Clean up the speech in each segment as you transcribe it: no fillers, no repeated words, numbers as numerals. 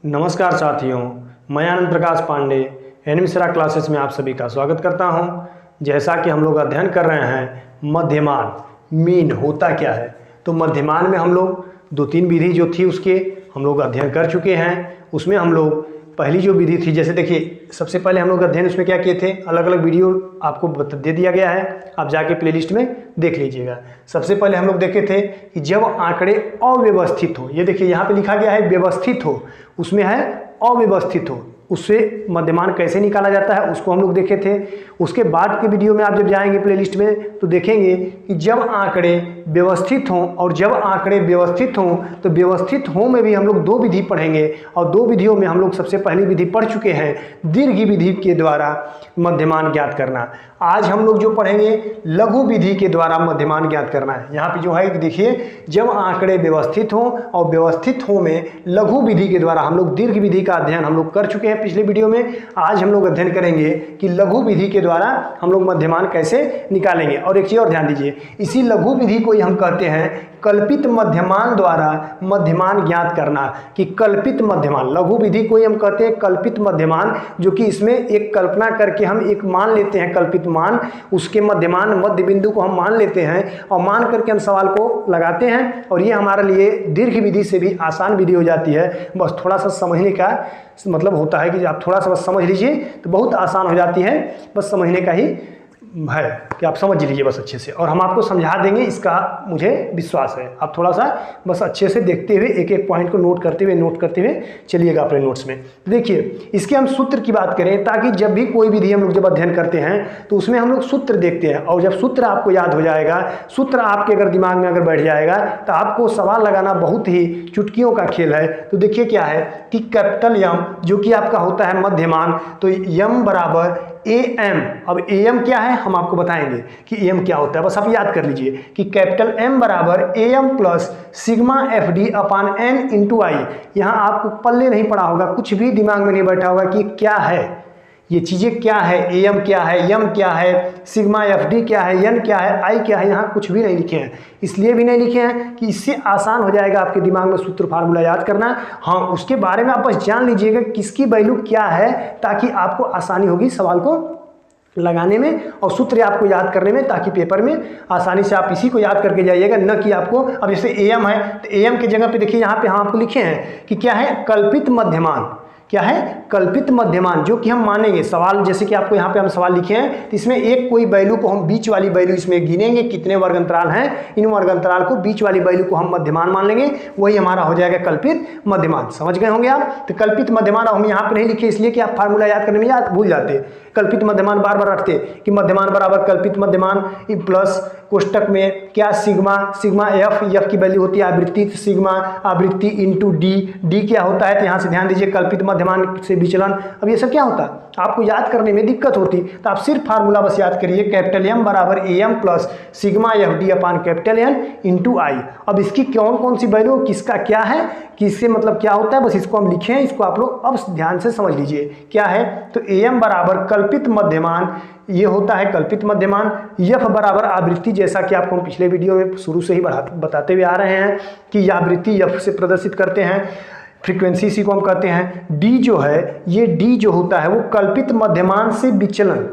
नमस्कार साथियों, मैं आनंद प्रकाश पांडे एनमिश्रा क्लासेस में आप सभी का स्वागत करता हूं। जैसा कि हम लोग अध्ययन कर रहे हैं मध्यमान मीन होता क्या है, तो मध्यमान में हम लोग दो तीन विधि जो थी उसके हम लोग अध्ययन कर चुके हैं। उसमें हम लोग पहली जो विधि थी, जैसे देखिए सबसे पहले हम लोग अध्ययन उसमें क्या किए थे, अलग अलग वीडियो आपको दे दिया गया है, आप जाके प्लेलिस्ट में देख लीजिएगा। सबसे पहले हम लोग देखे थे कि जब आंकड़े अव्यवस्थित हो, ये देखिए यहाँ पे लिखा गया है व्यवस्थित हो, उसमें है अव्यवस्थित हो, उससे मध्यमान कैसे निकाला जाता है उसको हम लोग देखे थे। उसके बाद के वीडियो में आप जब जाएंगे प्लेलिस्ट में तो देखेंगे कि जब आंकड़े व्यवस्थित हों, और जब आंकड़े व्यवस्थित हों तो व्यवस्थित हों में भी हम लोग दो विधि पढ़ेंगे, और दो विधियों में हम लोग सबसे पहली विधि पढ़ चुके हैं दीर्घ विधि के द्वारा मध्यमान ज्ञात करना। आज हम लोग जो पढ़ेंगे लघु विधि के द्वारा मध्यमान ज्ञात करना है। यहाँ पे जो है देखिए, जब आंकड़े व्यवस्थित हों और व्यवस्थित हों में लघु विधि के द्वारा, हम लोग दीर्घ विधि का अध्ययन हम लोग कर चुके हैं पिछले वीडियो में। आज हम लोग अध्ययन करेंगे कि लघु विधि के द्वारा हम लोग मध्यमान कैसे निकालेंगे। और एक चीज और ध्यान दीजिए, इसी लघु विधि को ही हम कहते हैं कल्पित मध्यमान द्वारा मध्यमान ज्ञात करना। कि कल्पित मध्यमान, लघु विधि को ही हम कहते हैं कल्पित मध्यमान, जो कि इसमें एक कल्पना करके हम एक मान लेते हैं कल्पित मान, उसके मध्यमान मध्य बिंदु को हम मान लेते हैं और मान करके हम सवाल को लगाते हैं, और ये हमारे लिए दीर्घ विधि से भी आसान विधि हो जाती है। बस थोड़ा सा समझने का मतलब होता है कि आप थोड़ा सा बस समझ लीजिए तो बहुत आसान हो जाती है। बस समझने का ही है कि आप समझ लीजिए बस अच्छे से, और हम आपको समझा देंगे, इसका मुझे विश्वास है। आप थोड़ा सा बस अच्छे से देखते हुए एक एक पॉइंट को नोट करते हुए चलिएगा अपने नोट्स में। देखिए इसके हम सूत्र की बात करें, ताकि जब भी कोई विधि हम लोग जब अध्ययन करते हैं तो उसमें हम लोग सूत्र देखते हैं, और जब सूत्र आपको याद हो जाएगा, सूत्र आपके अगर दिमाग में अगर बैठ जाएगा तो आपको सवाल लगाना बहुत ही चुटकियों का खेल है। तो देखिए क्या है कि कैपिटल यम जो कि आपका होता है मध्यमान, तो यम बराबर AM। अब AM क्या है हम आपको बताएंगे कि AM क्या होता है, बस आप याद कर लीजिए कि कैपिटल M बराबर AM plus sigma FD upon N into I. यहाँ आपको पल्ले नहीं पड़ा होगा, कुछ भी दिमाग में नहीं बैठा होगा कि क्या है ये चीज़ें, क्या है AM क्या है, M क्या है, सिग्मा FD क्या है, N क्या है, I क्या है, यहाँ कुछ भी नहीं लिखे हैं। इसलिए भी नहीं लिखे हैं कि इससे आसान हो जाएगा आपके दिमाग में सूत्र फार्मूला याद करना। हाँ, उसके बारे में आप बस जान लीजिएगा किसकी वैल्यू क्या है, ताकि आपको आसानी होगी सवाल को लगाने में और सूत्र आपको याद करने में, ताकि पेपर में आसानी से आप इसी को याद करके जाइएगा। न कि आपको, अब जैसे AM है तो AM की जगह पे देखिए यहाँ पे हम आपको लिखे हैं कि क्या है कल्पित मध्यमान। क्या है कल्पित मध्यमान, जो कि हम मानेंगे सवाल, जैसे कि आपको यहाँ पे हम सवाल लिखे हैं तो इसमें एक कोई वैल्यू को हम बीच वाली वैल्यू इसमें गिनेंगे, कितने वर्ग अंतराल हैं, इन वर्ग अंतराल को बीच वाली वैल्यू को हम मध्यमान मान लेंगे, वही हमारा हो जाएगा कल्पित मध्यमान। समझ गए होंगे आप। तो कल्पित मध्यमान हम यहाँ पे नहीं लिखे इसलिए कि आप फार्मूला याद करने में भूल जाते। कल्पित मध्यमान बार बार रखते कि मध्यमान बराबर कल्पित मध्यमान प्लस कोष्टक में क्या सिग्मा एफ की वैल्यू होती है आवृत्ति, सिग्मा आवृत्ति इंटू डी क्या होता है, तो यहाँ से ध्यान दीजिए कल्पित मध्यमान से विचलन। अब ये सब क्या होता है आपको याद करने में दिक्कत होती, तो आप सिर्फ फार्मूला बस याद करिए कैपिटल M बराबर AM plus sigma FD upon capital N into I. अब इसकी कौन कौन सी वैल्यू, किसका क्या है, किससे मतलब क्या होता है, बस इसको हम लिखे हैं, इसको आप लोग अब ध्यान से समझ लीजिए क्या है। तो AM बराबर कल्पित मध्यमान, ये होता है कल्पित मध्यमान। F बराबर आवृत्ति, जैसा कि आपको हम पिछले वीडियो में शुरू से ही बताते हुए आ रहे हैं कि आवृत्ति F से प्रदर्शित करते हैं, फ्रीक्वेंसी इसी को हम कहते हैं। D जो है, ये D जो होता है वो कल्पित मध्यमान से विचलन,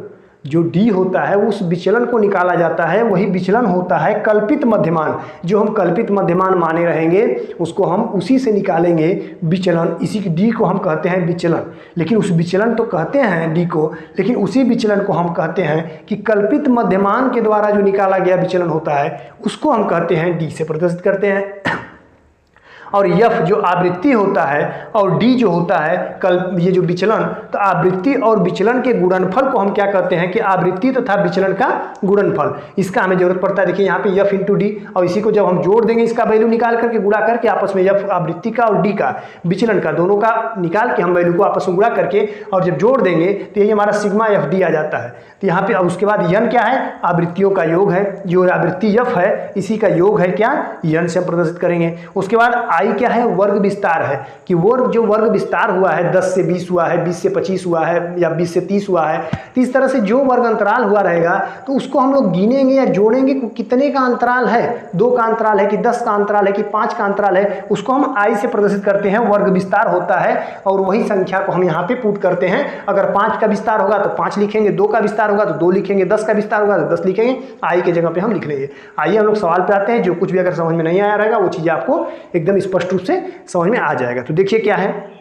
जो D होता है उस विचलन को निकाला जाता है, वही विचलन होता है कल्पित मध्यमान। जो हम कल्पित मध्यमान माने रहेंगे उसको हम उसी से निकालेंगे विचलन, इसी D को हम कहते हैं विचलन। लेकिन उस विचलन तो कहते हैं D को, लेकिन उसी विचलन को हम कहते हैं कि कल्पित मध्यमान के द्वारा जो निकाला गया विचलन होता है उसको हम कहते हैं D से प्रदर्शित करते हैं। और F जो आवृत्ति होता है और D जो होता है ये जो विचलन, तो आवृत्ति और विचलन के गुणनफल को हम क्या कहते हैं कि आवृत्ति तथा विचलन का गुणनफल, इसका हमें जरूरत पड़ता है। देखिए यहाँ पे F इंटू डी, और इसी को जब हम जोड़ देंगे इसका वैल्यू निकाल करके गुणा करके आपस में F आवृत्ति का और D का विचलन का दोनों का निकाल के हम वैल्यू को आपस में गुणा करके और जब जोड़ देंगे तो यही हमारा सिग्मा FD आ जाता है। तो यहाँ पे अब उसके बाद N क्या है, आवृत्तियों का योग है, जो आवृत्ति F है इसी का योग है क्या, N से हम प्रदर्शित करेंगे। उसके बाद आई क्या है, वर्ग विस्तार है, कि वो जो वर्ग विस्तार हुआ है 10 से 20 हुआ है, 20 से 25 हुआ है, या 20 से 30 हुआ है, तो इस तरह से जो वर्ग अंतराल हुआ रहेगा तो उसको हम लोग गिनेंगे या जोड़ेंगे कितने का अंतराल है, 2 का अंतराल है कि 10 का अंतराल है कि 5 का अंतराल है, उसको हम आई से प्रदर्शित करते हैं। वर्ग विस्तार होता है और वही संख्या को हम यहाँ पे पुट करते हैं। अगर 5 का विस्तार होगा तो 5 लिखेंगे, 2 का विस्तार होगा तो 2 लिखेंगे, 10 का विस्तार होगा तो 10 लिखेंगे, आई के जगह पे हम लिख लेंगे। आइए हम लोग सवाल पे आते हैं। जो कुछ भी अगर समझ में नहीं आया रहेगा वो चीज़ आपको एकदम स्पष्ट रूप से समझ में आ जाएगा। तो देखिए क्या है,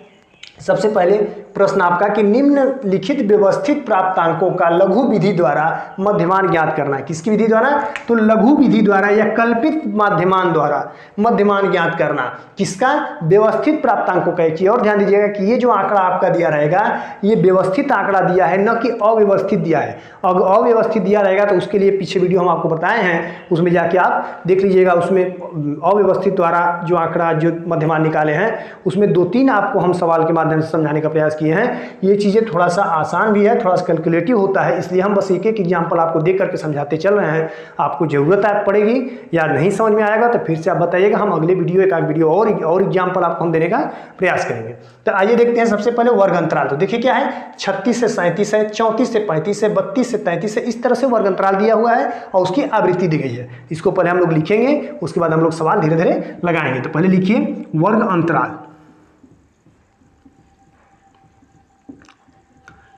सबसे पहले प्रश्न आपका कि निम्नलिखित व्यवस्थित प्राप्तांकों का लघु विधि द्वारा मध्यमान ज्ञात करना है। किसकी विधि द्वारा, तो लघु विधि द्वारा या कल्पित माध्यमान द्वारा मध्यमान ज्ञात करना। किसका, व्यवस्थित प्राप्तांकों का। एक और ध्यान दीजिएगा कि ये जो आंकड़ा आपका दिया रहेगा ये व्यवस्थित आंकड़ा दिया है, न कि अव्यवस्थित दिया है। अगर अव्यवस्थित दिया रहेगा तो उसके लिए पीछे वीडियो हम आपको बताए हैं, उसमें जाके आप देख लीजिएगा। उसमें अव्यवस्थित द्वारा जो आंकड़ा जो मध्यमान निकाले हैं उसमें 2-3 आपको हम सवाल के माध्यम से समझाने का प्रयास किए हैं। ये चीज़ें थोड़ा सा आसान भी है, थोड़ा सा कैलकुलेटिव होता है, इसलिए हम बस एक एक एग्जाम्पल आपको देख करके समझाते चल रहे हैं। आपको ज़रूरत पड़ेगी या नहीं समझ में आएगा तो फिर से आप बताइएगा, हम अगले वीडियो एक वीडियो और एग्जाम्पल आपको हम देने का प्रयास करेंगे। तो आइए देखते हैं सबसे पहले वर्ग अंतराल। तो देखिए क्या है, 36 से 37 है, 34 से 35 है, 32 से 33 है, इस तरह से वर्ग अंतराल दिया हुआ है और उसकी आवृत्ति दी गई है। इसको पहले हम लोग लिखेंगे, उसके बाद हम लोग सवाल धीरे धीरे लगाएंगे। तो पहले लिखिए वर्ग अंतराल।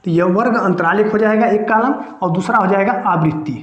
तो यह वर्ग अंतराल एक हो जाएगा एक कॉलम और दूसरा हो जाएगा आवृत्ति।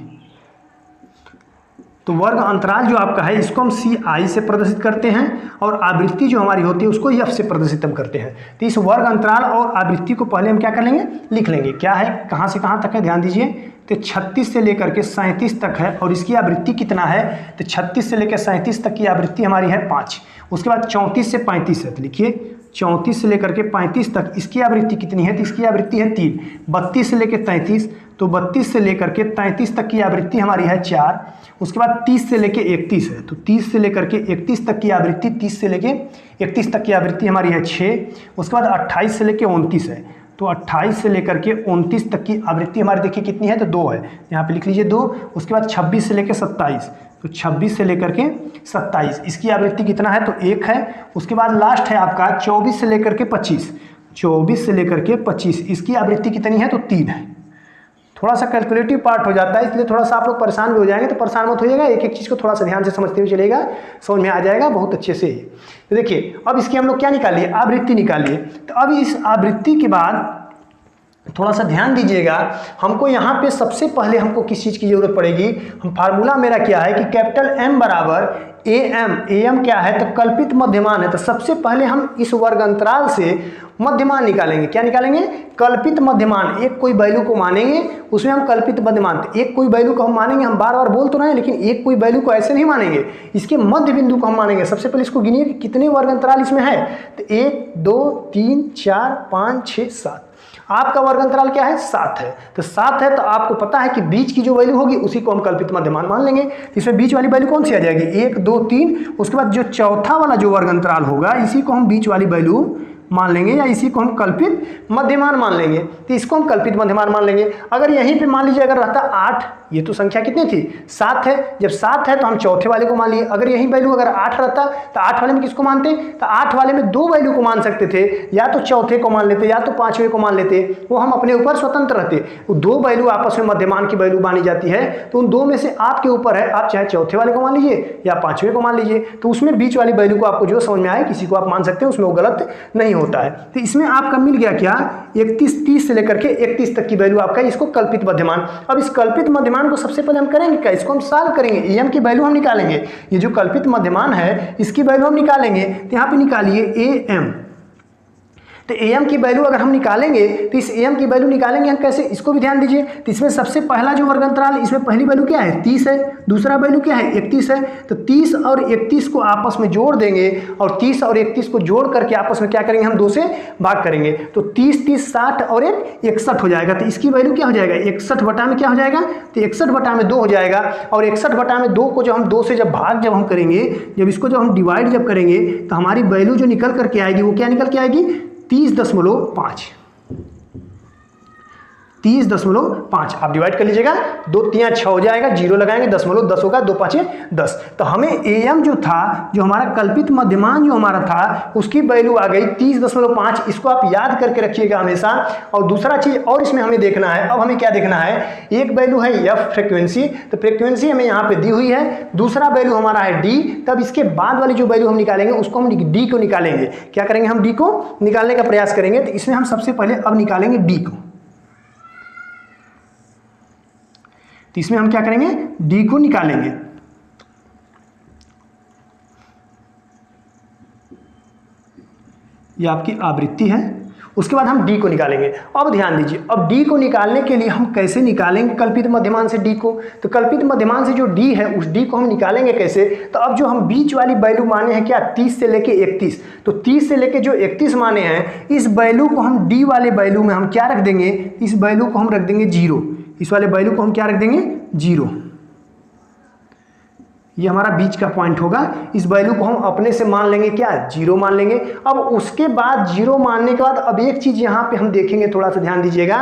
तो वर्ग अंतराल जो आपका है इसको हम सी आई से प्रदर्शित करते हैं और आवृत्ति जो हमारी होती है उसको एफ से प्रदर्शित हम करते हैं। तो इस वर्ग अंतराल और आवृत्ति को पहले हम क्या कर लेंगे, लिख लेंगे। क्या है, कहाँ से कहाँ तक है, ध्यान दीजिए। तो 36 से लेकर के 37 तक है और इसकी आवृत्ति कितना है, तो 36 से लेकर 37 तक की आवृत्ति हमारी है 5। उसके बाद 34 से 35 है, तो लिखिए 34 से लेकर के 35 तक इसकी आवृत्ति कितनी है, तो इसकी आवृत्ति है 3। 32 से लेकर 33, तो 32 से लेकर के 33 तक की आवृत्ति हमारी है 4। उसके बाद 30 से लेकर 31 है, तो 30 से लेकर के 31 तक की आवृत्ति, 30 से लेकर 31 तक की आवृत्ति हमारी है 6। उसके बाद 28 से लेकर 29 है, तो 28 से लेकर के 29 तक की आवृत्ति हमारी देखिए कितनी है, तो 2 है, यहाँ पे लिख लीजिए 2। उसके बाद 26 से लेकर 27, तो 26 से लेकर के 27 इसकी आवृत्ति कितना है, तो 1 है। उसके बाद लास्ट है आपका 24 से लेकर के 25, 24 से लेकर के 25 इसकी आवृत्ति कितनी है, तो 3 है। थोड़ा सा कैलकुलेटिव पार्ट हो जाता है, इसलिए थोड़ा सा आप लोग परेशान भी हो जाएंगे, तो परेशान मत होइएगा, एक एक चीज़ को थोड़ा सा ध्यान से समझते हुए चलेगा, समझ में आ जाएगा बहुत अच्छे से। तो देखिए अब इसकी हम लोग क्या निकालिए, आवृत्ति निकालिए। तो अब इस आवृत्ति के बाद थोड़ा सा ध्यान दीजिएगा, हमको यहाँ पे सबसे पहले हमको किस चीज़ की ज़रूरत पड़ेगी। हम फार्मूला मेरा क्या है कि कैपिटल M बराबर AM क्या है, तो कल्पित मध्यमान है। तो सबसे पहले हम इस वर्ग अंतराल से मध्यमान निकालेंगे। क्या निकालेंगे, कल्पित मध्यमान। एक कोई वैल्यू को मानेंगे उसमें हम कल्पित मध्यमान, तो एक कोई वैल्यू को हम मानेंगे, हम बार बार बोल तो रहे हैं लेकिन एक कोई वैल्यू को ऐसे नहीं मानेंगे, इसके मध्य बिंदु को हम मानेंगे। सबसे पहले इसको गिनिए कि कितने वर्ग अंतराल इसमें है, तो 1 2 3 4 5 6 7। आपका वर्ग अंतराल क्या है, 7 है। तो 7 है तो आपको पता है कि बीच की जो वैल्यू होगी उसी को हम कल्पित मध्यमान मान लेंगे। इसमें बीच वाली वैल्यू कौन सी आ जाएगी, 1 2 3। उसके बाद जो चौथा वाला जो वर्ग अंतराल होगा इसी को हम बीच वाली वैल्यू मान लेंगे या इसी को हम कल्पित मध्यमान मान लेंगे। तो इसको हम कल्पित मध्यमान मान लेंगे। अगर यहीं पे मान लीजिए अगर रहता 8, ये तो संख्या कितनी थी, 7 है। जब 7 है तो हम चौथे वाले को मान लिए। अगर यही वैल्यू अगर 8 रहता तो 8 वाले में किसको मानते, तो 8 वाले में 2 वैल्यू को मान सकते थे, या तो चौथे को मान लेते या तो 5वें को मान लेते, वो हम अपने ऊपर स्वतंत्र रहते। वो 2 वैल्यू आपस में मध्यमान की वैल्यू मानी जाती है, तो उन 2 में से आपके ऊपर है, आप चाहे चौथे वाले को मान लीजिए या 5वें को मान लीजिए। तो उसमें बीच वाली वैल्यू को आपको जो समझ में आए किसी को आप मान सकते हैं, उसमें वो गलत नहीं होता है। तो इसमें आपका मिल गया क्या, 30 से लेकर के 31 तक की वैल्यू आपका, इसको कल्पित मध्यमान। अब इस कल्पित मध्यमान को सबसे पहले हम करेंगे क्या, इसको हम सॉल्व करेंगे, AM की वैल्यू हम निकालेंगे। ये जो कल्पित मध्यमान है इसकी वैल्यू हम निकालेंगे। तो यहाँ पे निकालिए AM। तो AM की वैल्यू अगर हम निकालेंगे तो इस AM की वैल्यू निकालेंगे हम कैसे, इसको भी ध्यान दीजिए। तो इसमें सबसे पहला जो वर्ग अंतराल, इसमें पहली वैल्यू क्या है, 30 है, दूसरा वैल्यू क्या है, 31 है। तो 30 और 31 को आपस में जोड़ देंगे और 30 और 31 को जोड़ करके आपस में क्या करेंगे, हम 2 से भाग करेंगे। तो 30 30 60 और 61 हो जाएगा। तो इसकी वैल्यू क्या हो जाएगा, 61 बटा में क्या हो जाएगा, तो 61 बटा में 2 हो जाएगा। और 61 बटा में 2 को जब हम 2 से जब भाग जब हम करेंगे, जब इसको जब हम डिवाइड जब करेंगे तो हमारी वैल्यू जो निकल करके आएगी वो क्या निकल के आएगी, 30.5। 30.5 आप डिवाइड कर लीजिएगा, 2 3 6 हो जाएगा, 0 लगाएंगे 10 होगा, 2 5 10। तो हमें AM जो था, जो हमारा कल्पित मध्यमान जो हमारा था, उसकी वैल्यू आ गई 30.5। इसको आप याद करके रखिएगा हमेशा। और दूसरा चीज और इसमें हमें देखना है, अब हमें क्या देखना है, एक वैल्यू है F फ्रीक्वेंसी, तो फ्रीक्वेंसी हमें यहाँ पे दी हुई है, दूसरा वैल्यू हमारा है D। तब इसके बाद वाली जो वैल्यू हम निकालेंगे उसको हम D को निकालेंगे। क्या करेंगे, हम D को निकालने का प्रयास करेंगे। तो इसमें हम सबसे पहले अब निकालेंगे D को। तो इसमें हम क्या करेंगे, D को निकालेंगे। ये आपकी आवृत्ति है। उसके बाद हम D को निकालेंगे। अब ध्यान दीजिए, अब D को निकालने के लिए हम कैसे निकालेंगे कल्पित मध्यमान से D को। तो कल्पित मध्यमान से जो D है उस D को हम निकालेंगे कैसे। तो अब जो हम बीच वाली वैल्यू माने हैं क्या, 30 से लेके 31, तो 30 से लेके जो 31 माने हैं, इस वैल्यू को हम D वाले वैल्यू में हम क्या रख देंगे, इस वैल्यू को हम रख देंगे 0। इस वाले वैल्यू को हम क्या रख देंगे, 0। ये हमारा बीच का पॉइंट होगा। इस वैल्यू को हम अपने से मान लेंगे क्या, 0 मान लेंगे। अब उसके बाद 0 मानने के बाद अब एक चीज यहाँ पे हम देखेंगे, थोड़ा सा ध्यान दीजिएगा,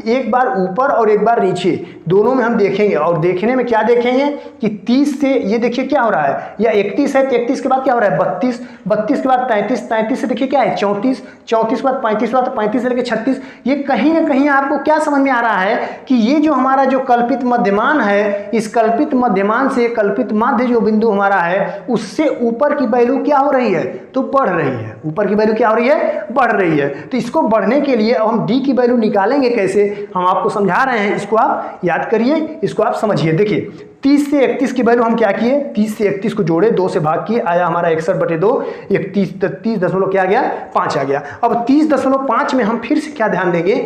एक बार ऊपर और एक बार नीचे, दोनों में हम देखेंगे। और देखने में क्या देखेंगे कि 30 से ये देखिए क्या हो रहा है, या 31 है तो 31 के बाद क्या हो रहा है, 32, 32 के बाद 33, 33 से देखिए क्या है 34, 34 के बाद 35 हुआ, तो 35 से लेकर 36। ये कहीं ना कहीं आपको क्या समझ में आ रहा है कि ये जो हमारा जो कल्पित मध्यमान है, इस कल्पित मध्यमान से कल्पित माध्य जो बिंदु हमारा है उससे ऊपर की वैल्यू क्या हो रही है, तो बढ़ रही है। ऊपर की वैल्यू क्या हो रही है, बढ़ रही है। तो इसको बढ़ने के लिए अब हम D की वैल्यू निकालेंगे कैसे, हम आपको समझा रहे हैं, इसको आप याद करिए, इसको आप समझिए। देखिए 30 से 31 की वैल्यू हम क्या किए, 30 से 31 को जोड़े, 2 से भाग किए, आया हमारा 61/2, 30 दशमलव क्या आ गया, 5 आ गया। अब 30.5 में हम फिर से क्या ध्यान देंगे,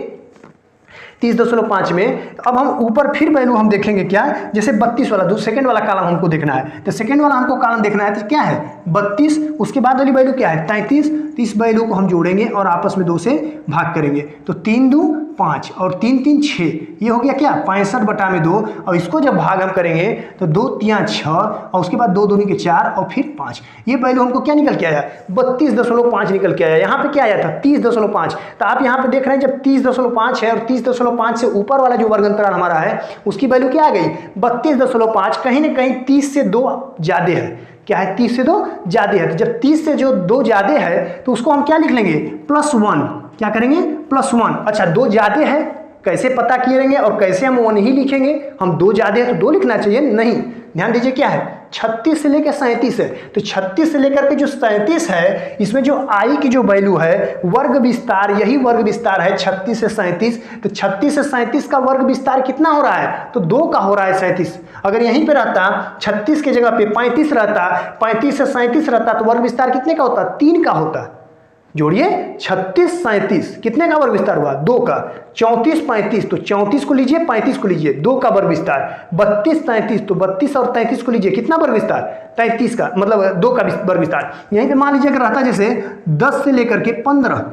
30.5 में अब हम ऊपर फिर वैल्यू हम देखेंगे क्या, जैसे 32 वाला सेकंड वाला कॉलम हमको देखना है, तो सेकंड वाला हमको कॉलम देखना है, तो क्या है 32, उसके बाद वाली वैल्यू क्या है 33। तो इस वैल्यू को हम जोड़ेंगे और आपस में 2 से भाग करेंगे, तो 3 2 5 और 3 3 6, ये हो गया क्या 65/2। और इसको जब भाग हम करेंगे तो 2 3 6 और उसके बाद 2 दूनी के 4 और फिर 5। ये वैल्यू हमको क्या निकल के आया, 32.5 निकल के आया। यहाँ पे क्या आया था 30.5। तो आप यहाँ पे देख रहे हैं जब 30.5 है और 30.5 से ऊपर वाला जो वर्ग अंतराल हमारा है उसकी वैल्यू क्या आ गई 32.5। कहीं ना कहीं 30 से 2 ज्यादा है, क्या है 30 से 2 ज्यादा है। तो जब 30 से जो 2 ज्यादा है तो उसको हम क्या लिख लेंगे, +1। क्या करेंगे, +1। अच्छा 2 ज्यादा है, कैसे पता करेंगे और कैसे हम 1 ही लिखेंगे, हम 2 ज्यादा है तो 2 लिखना चाहिए, नहीं। ध्यान दीजिए क्या है 36 से लेकर 37 है, तो 36 से लेकर के जो 37 है इसमें जो I की जो वैल्यू है वर्ग विस्तार, यही वर्ग विस्तार है 36 से 37। तो 36 से 37 का वर्ग विस्तार कितना हो रहा है, तो 2 का हो रहा है 37। अगर यहीं पे रहता 36 की जगह पे 35 रहता, 35 से 37 रहता तो वर्ग विस्तार कितने का होता, 3 का होता। जोड़िए 36 37 कितने का वर्ग विस्तार हुआ, 2 का। 34 35 तो 34 को लीजिए, 35 को लीजिए, 2 का वर्ग विस्तार। 32 33 तो 32 और 33 को लीजिए, कितना वर्ग विस्तार, 33 का, मतलब 2 का वर्ग विस्तार। यहीं पे मान लीजिए अगर रहता जैसे 10 से लेकर के 15,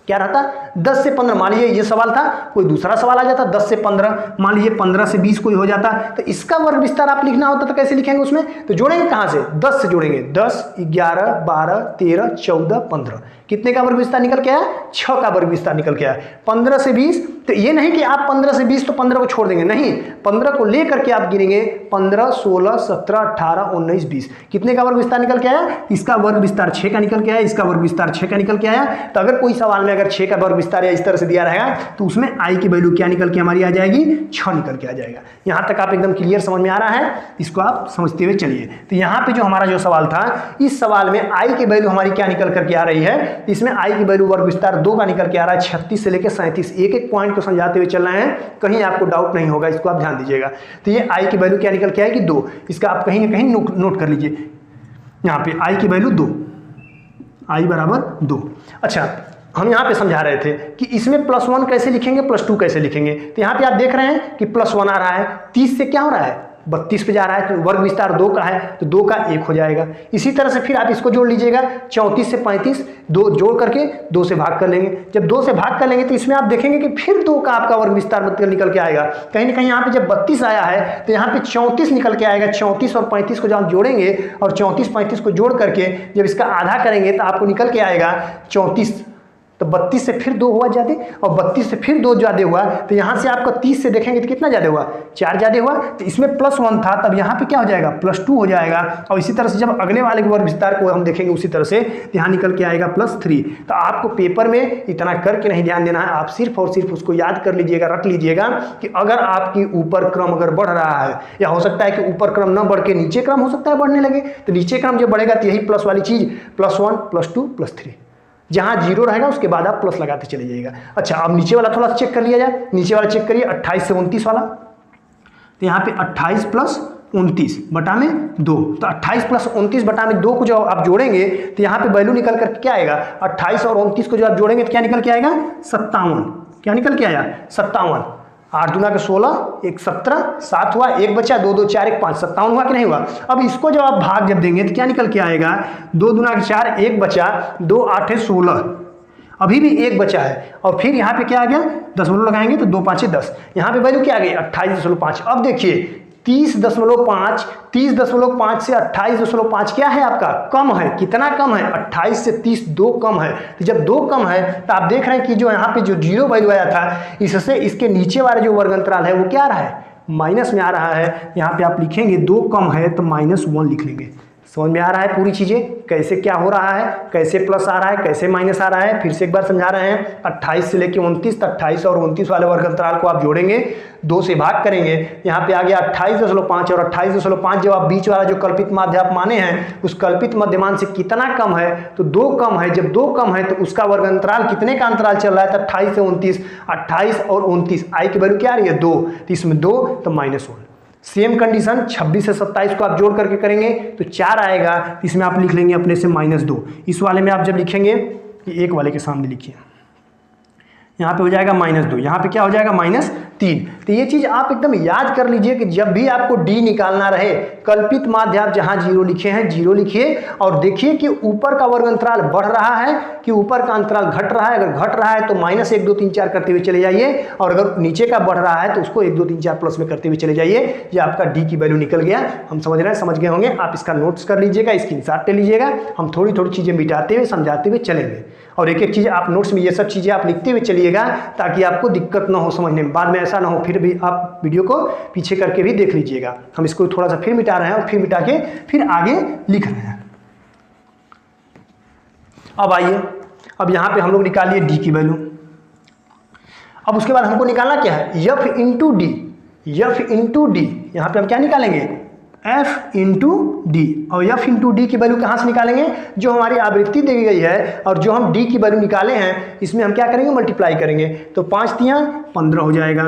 क्या रहता 10 से 15, मान लीजिए ये सवाल था, कोई दूसरा सवाल आ जाता 10 से 15, मान लीजिए 15 से 20 कोई हो जाता, तो इसका वर्ग विस्तार आप लिखना होता तो कैसे लिखेंगे उसमें, तो जोड़ेंगे कहां से, 10 से जोड़ेंगे, 10 11 12 13 14 15, कितने का वर्ग विस्तार निकल के आया, 6 का वर्ग विस्तार निकल के आया। 15 से 20, तो ये नहीं कि आप 15 से 20 तो 15 को छोड़ देंगे, नहीं, 15 को लेकर के आप गिनेंगे 15 16 17 18 19 20, कितने का वर्ग विस्तार निकल के आया, इसका वर्ग विस्तार 6 का निकल के आया, इसका वर्ग विस्तार 6 का निकल के आया। तो अगर कोई सवाल में अगर 6 का वर्ग विस्तार या इस तरह से दिया रहेगा तो उसमें I की वैल्यू क्या निकल के हमारी आ जाएगी, 6 निकल के आ जाएगा। यहां तक आप एकदम क्लियर समझ में आ रहा है, इसको आप समझते हुए चलिए। तो यहाँ पे जो हमारा जो सवाल था, इस सवाल में I की वैल्यू हमारी क्या निकल करके आ रही है, इसमें I की वैल्यू वर्ग विस्तार 2 का निकल के आ रहा है, 36 से लेकर 37। एक एक पॉइंट को समझाते हुए चल रहे हैं, कहीं आपको डाउट नहीं होगा, इसको आप ध्यान दीजिएगा। तो ये I की वैल्यू क्या निकल के आएगी, 2। इसका आप कहीं ना कहीं नोट कर लीजिए, यहाँ पे I की वैल्यू 2, I बराबर 2। अच्छा, हम यहाँ पे समझा रहे थे कि इसमें +1 कैसे लिखेंगे, +2 कैसे लिखेंगे। तो यहाँ पे आप देख रहे हैं कि +1 आ रहा है, 30 से क्या हो रहा है 32 पे जा रहा है, तो वर्ग विस्तार 2 का है तो 2 का 1 हो जाएगा। इसी तरह से फिर आप इसको जोड़ लीजिएगा, 34 से 35, 2 जोड़ करके 2 से भाग कर लेंगे। जब 2 से भाग कर लेंगे तो इसमें आप देखेंगे कि फिर 2 का आपका वर्ग विस्तार निकल के आएगा। कहीं ना कहीं यहाँ पे जब 32 आया है तो यहाँ पे 34 निकल के आएगा। 34 और 35 को जब आप जोड़ेंगे और 34 35 को जोड़ करके जब इसका आधा करेंगे तो आपको निकल के आएगा 34 तो 32 से फिर 2 हुआ ज़्यादा, और 32 से फिर 2 ज़्यादा हुआ, तो यहाँ से आपका 30 से देखेंगे तो कितना ज़्यादा हुआ, 4 ज़्यादा हुआ। तो इसमें +1 था, तब यहाँ पे क्या हो जाएगा, +2 हो जाएगा। और इसी तरह से जब अगले वाले वर्ग विस्तार को हम देखेंगे उसी तरह से, तो यहाँ निकल के आएगा +3। तो आपको पेपर में इतना करके नहीं ध्यान देना है, आप सिर्फ और सिर्फ उसको याद कर लीजिएगा, रख लीजिएगा कि अगर आपकी ऊपर क्रम अगर बढ़ रहा है, या हो सकता है कि ऊपर क्रम न बढ़ के नीचे क्रम हो सकता है बढ़ने लगे, तो नीचे क्रम जब बढ़ेगा तो यही प्लस वाली चीज़ +1 +2 +3, जहाँ 0 रहेगा उसके बाद आप प्लस लगाते चले जाइएगा। अच्छा, अब नीचे वाला थोड़ा चेक कर लिया जाए, नीचे वाला चेक करिए 28 से 29 वाला। तो यहाँ पे 28 + 29 बटा में 2, तो 28 + 29 बटा में 2 को जो आप जोड़ेंगे तो यहाँ पे वैल्यू निकल कर क्या आएगा, 28 और 29 को जो आप जोड़ेंगे तो क्या निकल के आएगा, 57। क्या निकल के आया, 57। 8 दूना के 16, 1 17, 7 हुआ, 1 बचा, 2 2 4 1 5, 57 हुआ कि नहीं हुआ। अब इसको जब आप भाग जब देंगे तो क्या निकल के आएगा, 2 दूना के 4, 1 बचा, 2 8 16, अभी भी 1 बचा है। और फिर यहाँ पे क्या आ गया, दशमलव लगाएंगे तो 2 5 10, यहाँ पे वैल्यू क्या आ गई, 28.5। अब देखिए 30.5, 30.5 से 28.5 क्या है आपका, कम है। कितना कम है, 28 से 30 2 कम है। तो जब 2 कम है तो आप देख रहे हैं कि जो यहाँ पे जो 0 वैल्यू आया था, इससे इसके नीचे वाला जो वर्ग अंतराल है वो क्या आ रहा है, माइनस में आ रहा है। यहाँ पे आप लिखेंगे 2 कम है तो -1 लिख लेंगे। समझ में आ रहा है पूरी चीज़ें, कैसे क्या हो रहा है, कैसे प्लस आ रहा है, कैसे माइनस आ रहा है। फिर से एक बार समझा रहे हैं, 28 से लेकर 29 तक, 28 और 29 वाले वर्ग अंतराल को आप जोड़ेंगे, 2 से भाग करेंगे, यहाँ पे आ गया 28.5, और 28.5 जब आप बीच वाला जो कल्पित माध्य आप माने हैं, उस कल्पित मध्यमान से कितना कम है, तो 2 कम है। जब 2 कम है तो उसका वर्ग अंतराल कितने का अंतराल चल रहा है, तो 28 से 29, 28 और 29, आई की वैल्यू क्या आ रही है, 2, तो इसमें 2 तो -1। सेम कंडीशन 26 से 27 को आप जोड़ करके करेंगे तो 4 आएगा, इसमें आप लिख लेंगे अपने से -2। इस वाले में आप जब लिखेंगे, ये एक वाले के सामने लिखिए, यहाँ पे हो जाएगा -2, यहाँ पे क्या हो जाएगा -3। तो ये चीज़ आप एकदम याद कर लीजिए कि जब भी आपको डी निकालना रहे, कल्पित माध्य आप जहाँ 0 लिखे हैं 0 लिखिए, और देखिए कि ऊपर का वर्ग अंतराल बढ़ रहा है कि ऊपर का अंतराल घट रहा है। अगर घट रहा है तो -1 2 3 4 करते हुए चले जाइए, और अगर नीचे का बढ़ रहा है तो उसको 1 2 3 4 प्लस में करते हुए चले जाइए। ये आपका डी की वैल्यू निकल गया। हम समझ रहे हैं, समझ गए होंगे। आप इसका नोट्स कर लीजिएगा, स्क्रीनशॉट ले लीजिएगा। हम थोड़ी थोड़ी चीज़ें मिटाते हुए समझाते हुए चलेंगे, और एक एक चीज़ आप नोट्स में ये सब चीज़ें आप लिखते हुए चलिएगा, ताकि आपको दिक्कत ना हो समझने में। बाद में ऐसा ना हो, फिर भी आप वीडियो को पीछे करके भी देख लीजिएगा। हम इसको थोड़ा सा फिर मिटा रहे हैं, और फिर मिटा के फिर आगे लिख रहे हैं। अब आइए, अब यहाँ पे हम लोग निकालिए डी की वैल्यू। अब उसके बाद हमको निकालना क्या है, F into D. F into D, यहाँ पे हम क्या निकालेंगे, एफ इंटू डी। और एफ इंटू डी की वैल्यू कहाँ से निकालेंगे, जो हमारी आवृत्ति दी गई है और जो हम डी की वैल्यू निकाले हैं, इसमें हम क्या करेंगे, मल्टीप्लाई करेंगे। तो 5 तियाँ 15 हो जाएगा।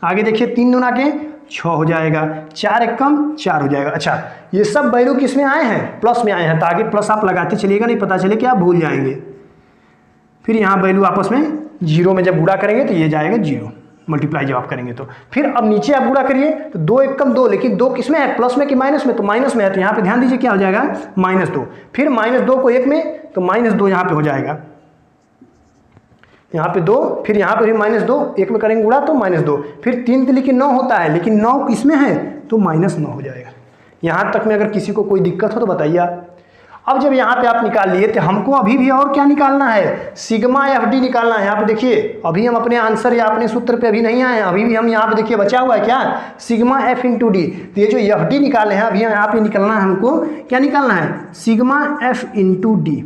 आगे देखिए 3 दूना के 6 हो जाएगा, 4 एकम 4 हो जाएगा। अच्छा, ये सब वैल्यू किस में आए हैं, प्लस में आए हैं। तो आगे प्लस आप लगाते चलिएगा, नहीं पता चले कि आप भूल जाएंगे। फिर यहाँ वैल्यू आपस में 0 में जब गुणा करेंगे तो ये जाएगा 0, मल्टीप्लाई जब आप करेंगे तो। फिर अब नीचे आप गुणा करिए तो 2 एकम 2, लेकिन 2 किस में है, प्लस में कि माइनस में, तो माइनस में है। तो यहाँ पे ध्यान दीजिए क्या हो जाएगा, -2। फिर -2 को 1 में, तो -2 यहाँ पे हो जाएगा, यहाँ पे 2, फिर यहाँ पे भी -2, 1 में करेंगे गुणा तो -2। फिर 3 तो लेकिन 9 होता है, लेकिन 9 किसमें है, तो -9 हो जाएगा। यहाँ तक में अगर किसी को कोई दिक्कत हो तो बताइए आप। अब जब यहाँ पे आप निकाल लिए, तो हमको अभी भी और क्या निकालना है, सिग्मा एफ डी निकालना है। यहाँ पे देखिए, अभी हम अपने आंसर या अपने सूत्र पे अभी नहीं आए हैं, अभी भी हम यहाँ पे देखिए बचा हुआ है क्या, सिग्मा एफ इंटू डी। तो ये जो एफ डी निकाले हैं, अभी यहाँ पे निकालना है हमको, क्या निकालना है, सिग्मा एफ इंटू डी।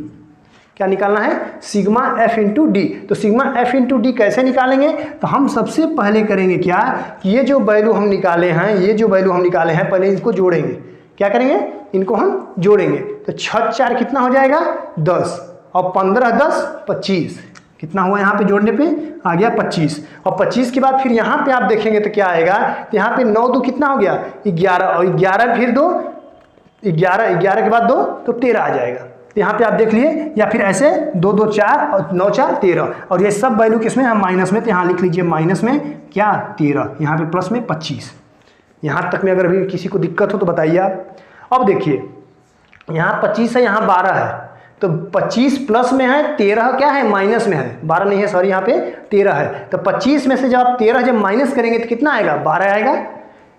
क्या निकालना है, सिग्मा एफ इंटू डी। तो सिग्मा एफ इंटू डी कैसे निकालेंगे, तो हम सबसे पहले करेंगे क्या, कि ये जो वैल्यू हम निकाले हैं, ये जो वैल्यू हम निकाले हैं, पहले इसको जोड़ेंगे। क्या करेंगे, इनको हम जोड़ेंगे। तो 6 4 कितना हो जाएगा, 10, और 15 10 25, कितना हुआ यहाँ पे जोड़ने पे, आ गया 25। और 25 के बाद फिर यहाँ पे आप देखेंगे तो क्या आएगा, तो यहाँ पे 9 2 कितना हो गया, 11, और 11 फिर 2, 11 के बाद 2 तो 13 आ जाएगा। तो यहाँ पे आप देख लिए, या फिर ऐसे 2 2 4 और 9 4 13, और ये सब वैल्यू किसमें है, माइनस में। तो यहाँ लिख लीजिए माइनस में क्या, 13, यहाँ पे प्लस में 25। यहाँ तक में अगर अभी किसी को दिक्कत हो तो बताइए आप। अब देखिए, यहाँ 25 है, यहाँ 12 है, तो 25 प्लस में है, 13 क्या है, माइनस में है। 12 नहीं है, सॉरी, यहाँ पे 13 है। तो 25 में से जब आप 13 जब माइनस करेंगे तो कितना आएगा, 12 आएगा।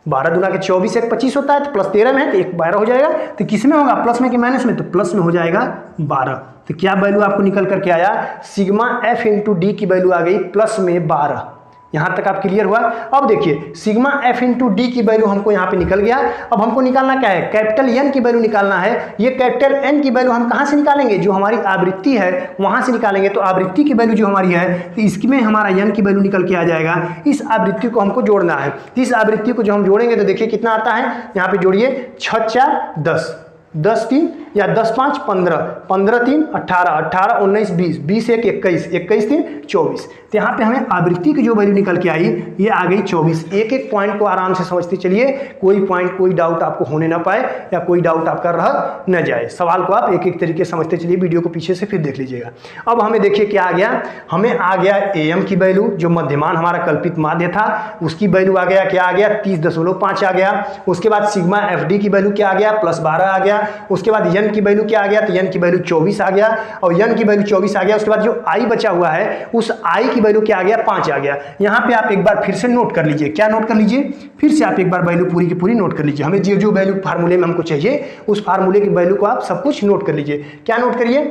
12 दूना के 24, 1 25 होता है, तो प्लस 13 में है तो 1 12 हो जाएगा। तो किस में होगा, प्लस में कि माइनस में, तो प्लस में हो जाएगा 12। तो क्या वैल्यू आपको निकल करके आया, सिग्मा एफ इंटू डी की वैल्यू आ गई प्लस में 12। यहाँ तक आप क्लियर हुआ। अब देखिए सिग्मा एफ इंटू डी की वैल्यू हमको यहाँ पे निकल गया। अब हमको निकालना क्या है, कैपिटल एन की वैल्यू निकालना है। ये कैपिटल एन की वैल्यू हम कहाँ से निकालेंगे, जो हमारी आवृत्ति है वहाँ से निकालेंगे। तो आवृत्ति की वैल्यू जो हमारी है तो इसमें हमारा एन की वैल्यू निकल के आ जाएगा। इस आवृत्ति को हमको जोड़ना है। इस आवृत्ति को जो हम जोड़ेंगे तो देखिए कितना आता है, यहाँ पे जोड़िए 6 4 10, 10 3 या 10 5 15, 15 3 18, 18 19 20, 20 1 21, 21 3 24। तो यहाँ पे हमें आवृत्ति की जो वैल्यू निकल के आई ये आ गई 24। एक एक पॉइंट को आराम से समझते चलिए, कोई पॉइंट कोई डाउट आपको होने ना पाए या कोई डाउट आपका रह न जाए। सवाल को आप एक एक तरीके से समझते चलिए, वीडियो को पीछे से फिर देख लीजिएगा। अब हमें देखिए क्या आ गया, हमें आ गया एम की वैल्यू, जो मध्यमान हमारा कल्पित माध्य था उसकी वैल्यू आ गया, क्या आ गया 30.5 आ गया। उसके बाद सिग्मा एफ डी की वैल्यू क्या आ गया, +12 आ गया। उसके बाद एन की वैल्यू क्या आ गया, तो एन की वैल्यू 24 आ गया और एन की वैल्यू 24 आ गया। उसके बाद जो आई बचा हुआ है उस आई की वैल्यू क्या आ गया, 5 आ गया। यहाँ पे आप एक बार फिर से नोट कर लीजिए, क्या नोट कर लीजिए, फिर से आप एक बार वैल्यू पूरी की पूरी नोट कर लीजिए। हमें जो जो वैल्यू फार्मूले में हमको चाहिए उस फार्मूले की वैल्यू को आप सब कुछ नोट कर लीजिए। क्या नोट करिए,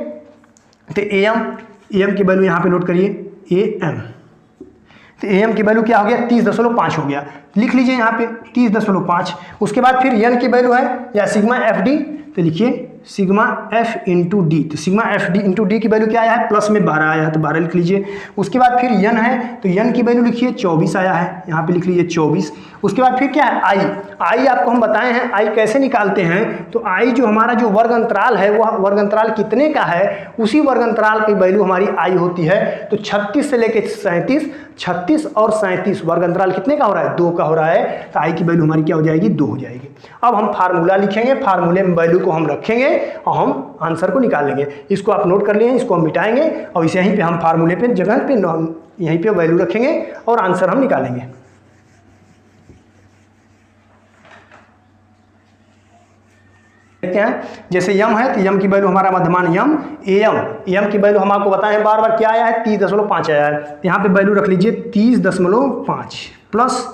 तो एम की वैल्यू यहाँ पे नोट करिए, एम। तो एम की वैल्यू क्या हो गया, 30.5 हो गया। लिख लीजिए यहाँ पे 30.5। उसके बाद फिर एन की वैल्यू है या सिग्मा एफ डी, तो लिखिए सिग्मा एफ इंटू डी। तो sigma F D into D की वैल्यू क्या आया है, प्लस में 12 आया है, तो 12 लिख लीजिए। उसके बाद फिर एन है तो एन की वैल्यू लिखिए 24 आया है, यहाँ पे लिख लीजिए 24। उसके बाद फिर क्या है, आई आपको हम बताए हैं आई कैसे निकालते हैं। तो आई जो हमारा जो वर्ग अंतराल है वह वर्ग अंतराल कितने का है, उसी वर्ग अंतराल की वैल्यू हमारी आई होती है। तो 36 से लेकर 37, 36 और 37 वर्ग अंतराल कितने का हो रहा है, 2 का हो रहा है। तो आई की वैल्यू हमारी क्या हो जाएगी, 2 हो जाएगी। अब हम फार्मूला लिखेंगे, फार्मूले में वैल्यू को हम रखेंगे और हम आंसर को निकालेंगे। इसको आप नोट कर लिए, इसको हम मिटाएंगे और इसे यहीं पे हम फार्मूले पे जगह पे यहीं पे वैल्यू रखेंगे और आंसर हम निकालेंगे। देखते हैं, जैसे यम है तो यम की वैल्यू हमारा मध्यमान यम एम की वैल्यू हम आपको बताएं बार बार क्या आया है, 30.5 आया है। यहाँ पे वैल्यू रख लीजिए 30.5 plus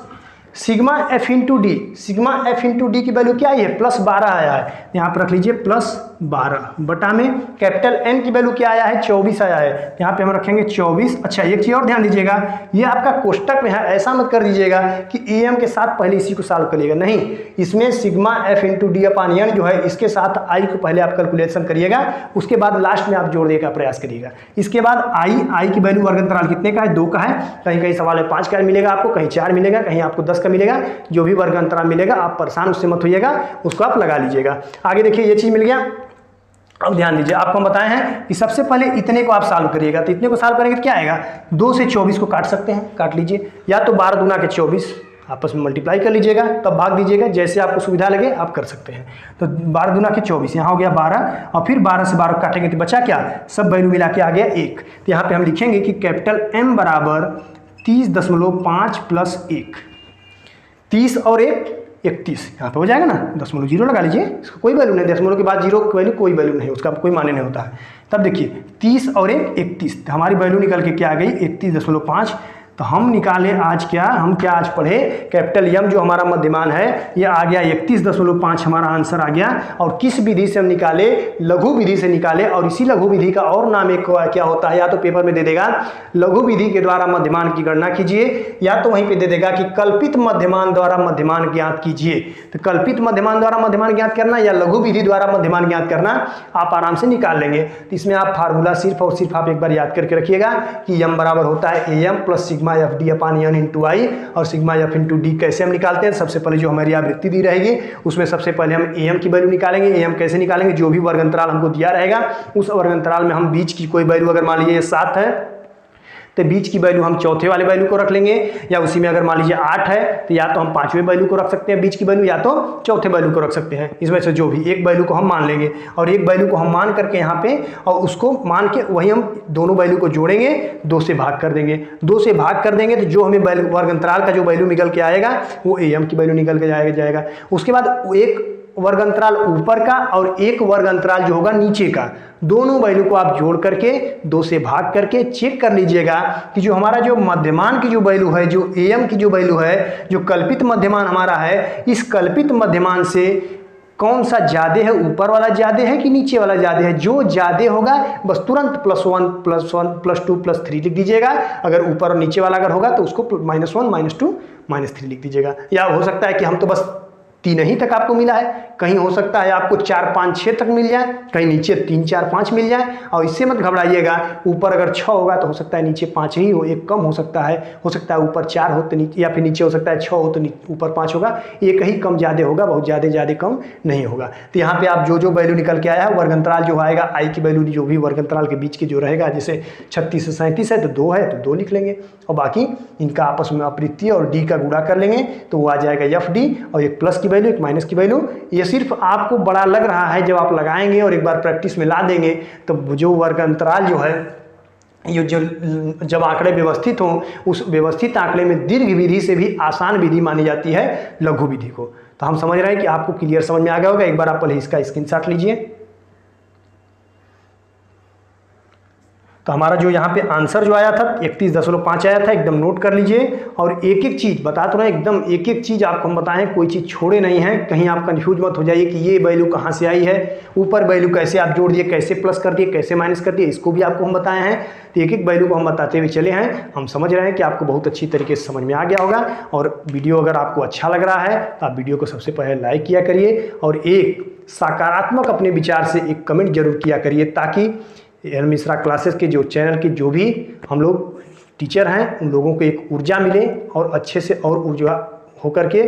sigma F into D. Sigma F into D की वैल्यू क्या आई है, +12 आया है। यहाँ पर रख लीजिए +12 बटा में कैपिटल एन की वैल्यू क्या आया है, 24 आया है। यहाँ पे हम रखेंगे 24। अच्छा एक चीज़ और ध्यान दीजिएगा, ये आपका कोष्टक में है, ऐसा मत कर दीजिएगा कि ए एम के साथ पहले इसी को सॉल्व करिएगा, नहीं। इसमें sigma F into D upon N जो है इसके साथ आई को पहले आप कैलकुलेशन करिएगा, उसके बाद लास्ट में आप जोड़ने का प्रयास करिएगा। इसके बाद आई की वैल्यू वर्ग अंतराल कितने का है, 2 का है। कहीं कहीं सवाल है 5 का मिलेगा आपको, कहीं 4 मिलेगा, कहीं आपको 10 का मिलेगा। जो भी वर्ग अंतराल मिलेगा आप परेशान उससे मत होइएगा, उसको आप लगा लीजिएगा। आगे देखिए ये चीज मिल गया। अब ध्यान दीजिए, आपको हम बताए हैं कि सबसे पहले इतने को आप सॉल्व करिएगा। तो इतने को सॉल्व करेंगे तो क्या आएगा, 2 से 24 को काट सकते हैं, काट लीजिए, या तो 12 दूना के 24 आपस में मल्टीप्लाई कर लीजिएगा, तब भाग दीजिएगा, जैसे आपको सुविधा लगे आप कर सकते हैं। तो 12 दूना के 24, यहाँ हो गया 12 और फिर 12 से 12 काटेंगे तो बचा क्या, सब वैल्यू मिला के आ गया 1। तो यहाँ पे हम लिखेंगे कि कैपिटल M बराबर 30.5 प्लस 1, 30 और 1 31, यहाँ पे हो जाएगा ना। 0.0 लगा लीजिए, इसका कोई वैल्यू नहीं, 0 के बाद 0 की वैल्यू कोई वैल्यू नहीं, उसका कोई माने नहीं होता है। तब देखिए 30 और 1 31, तो हमारी वैल्यू निकल के क्या आ गई 31.5। तो हम निकाले आज क्या, हम क्या आज पढ़े, कैपिटल एम जो हमारा मध्यमान है ये आ गया 31.5 हमारा आंसर आ गया। और किस विधि से हम निकाले, लघु विधि से निकाले। और इसी लघु विधि का और नाम एक क्या होता है, या तो पेपर में दे देगा लघु विधि के द्वारा मध्यमान की गणना कीजिए, या तो वहीं पे दे देगा कि कल्पित मध्यमान द्वारा मध्यमान ज्ञात कीजिए। तो कल्पित मध्यमान द्वारा मध्यमान ज्ञात करना या लघु विधि द्वारा मध्यमान ज्ञात करना आप आराम से निकाल लेंगे। तो इसमें आप फार्मूला सिर्फ और सिर्फ आप एक बार याद करके रखिएगा कि एम बराबर होता है M plus sigma F D upon N into I. और सिग्मा एफ इंटू डी कैसे हम निकालते हैं, सबसे पहले जो हमारी आवृत्ति दी रहेगी उसमें सबसे पहले हम एम की वैल्यू निकालेंगे। एम कैसे निकालेंगे, जो भी वर्ग अंतराल हमको दिया रहेगा उस वर्ग अंतराल में हम बीच की कोई वैल्यू, अगर मान लीजिए ये 7 है तो बीच की वैल्यू हम चौथे वाले वैल्यू को रख लेंगे, या उसी में अगर मान लीजिए 8 है तो या तो हम 5वें वैल्यू को रख सकते हैं बीच की वैल्यू, या तो चौथे वैल्यू को रख सकते हैं। इसमें से जो भी एक वैल्यू को हम मान लेंगे और एक वैल्यू को हम मान करके यहाँ पे, और उसको मान के वही हम दोनों वैल्यू को जोड़ेंगे, 2 से भाग कर देंगे। 2 से भाग कर देंगे तो जो हमें वर्ग अंतराल का जो वैल्यू निकल के आएगा वो एम की वैल्यू निकल के जाएगा। उसके बाद एक वर्ग अंतराल ऊपर का और एक वर्ग अंतराल जो होगा नीचे का, दोनों वैल्यू को आप जोड़ करके 2 से भाग करके चेक कर लीजिएगा कि जो हमारा जो मध्यमान की जो वैल्यू है, जो एम की जो वैल्यू है, जो कल्पित मध्यमान हमारा है, इस कल्पित मध्यमान से कौन सा ज़्यादा है, ऊपर वाला ज़्यादा है कि नीचे वाला ज़्यादा है। जो ज़्यादा होगा बस तुरंत +1 +1 +2 +3 लिख दीजिएगा। अगर ऊपर और नीचे वाला अगर होगा तो उसको -1 -2 -3 लिख दीजिएगा। या हो सकता है कि हम तो बस 3 ही तक आपको मिला है, कहीं हो सकता है आपको 4 5 6 तक मिल जाए, कहीं नीचे 3 4 5 मिल जाए। और इससे मत घबराइएगा, ऊपर अगर 6 होगा तो हो सकता है नीचे 5 ही हो, एक कम हो सकता है ऊपर 4 हो तो नीचे, या फिर नीचे हो सकता है 6 हो तो ऊपर 5 होगा। एक ही कम ज़्यादा होगा, बहुत ज़्यादा कम नहीं होगा। तो यहाँ पे आप जो वैल्यू निकल के आया है, वर्ग अंतराल जो आएगा आई की वैल्यू जो भी वर्ग अंतराल के बीच की जो रहेगा, जैसे 36 से 37 है तो 2 है तो 2 लिख लेंगे, और बाकी इनका आपस में अपरित्य और डी का गुणा कर लेंगे तो वो आ जाएगा FD, और एक प्लस की वैल्यू एक माइनस की वैल्यू। ये सिर्फ आपको बड़ा लग रहा है, जब आप लगाएंगे और एक बार प्रैक्टिस में ला देंगे तो जो वर्ग अंतराल जो है, ये जो जब आंकड़े व्यवस्थित हों, उस व्यवस्थित आंकड़े में दीर्घ विधि से भी आसान विधि मानी जाती है लघु विधि को। तो हम समझ रहे हैं कि आपको क्लियर समझ में आ गया होगा। एक बार आप पहले इसका स्क्रीनशॉट लीजिए। तो हमारा जो यहाँ पे आंसर जो आया था 31.5 आया था, एकदम नोट कर लीजिए। और एक एक चीज़ बता तो रहे हैं, एकदम एक एक चीज़ आपको हम बताएं, कोई चीज़ छोड़े नहीं है। कहीं आप कंफ्यूज मत हो जाइए कि ये वैल्यू कहाँ से आई है, ऊपर वैल्यू कैसे आप जोड़ दिए, कैसे प्लस कर दिए, कैसे माइनस कर दिए, इसको भी आपको हम बताए हैं। तो एक एक वैल्यू को हम बताते हुए चले हैं। हम समझ रहे हैं कि आपको बहुत अच्छी तरीके से समझ में आ गया होगा। और वीडियो अगर आपको अच्छा लग रहा है तो आप वीडियो को सबसे पहले लाइक किया करिए, और एक सकारात्मक अपने विचार से एक कमेंट जरूर किया करिए, ताकि एन मिश्रा क्लासेस के जो चैनल के जो भी हम लोग टीचर हैं उन लोगों को एक ऊर्जा मिले, और अच्छे से और ऊर्जा होकर के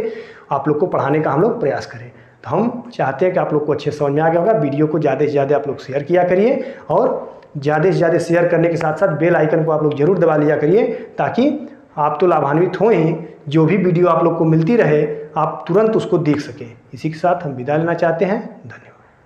आप लोग को पढ़ाने का हम लोग प्रयास करें। तो हम चाहते हैं कि आप लोग को अच्छे समझ में आ गया होगा। वीडियो को ज़्यादा से ज़्यादा आप लोग शेयर किया करिए, और ज़्यादा से ज़्यादा शेयर करने के साथ साथ बेल आइकन को आप लोग ज़रूर दबा लिया करिए, ताकि आप तो लाभान्वित हों ही, जो भी वीडियो आप लोग को मिलती रहे आप तुरंत उसको देख सकें। इसी के साथ हम विदा लेना चाहते हैं। धन्यवाद।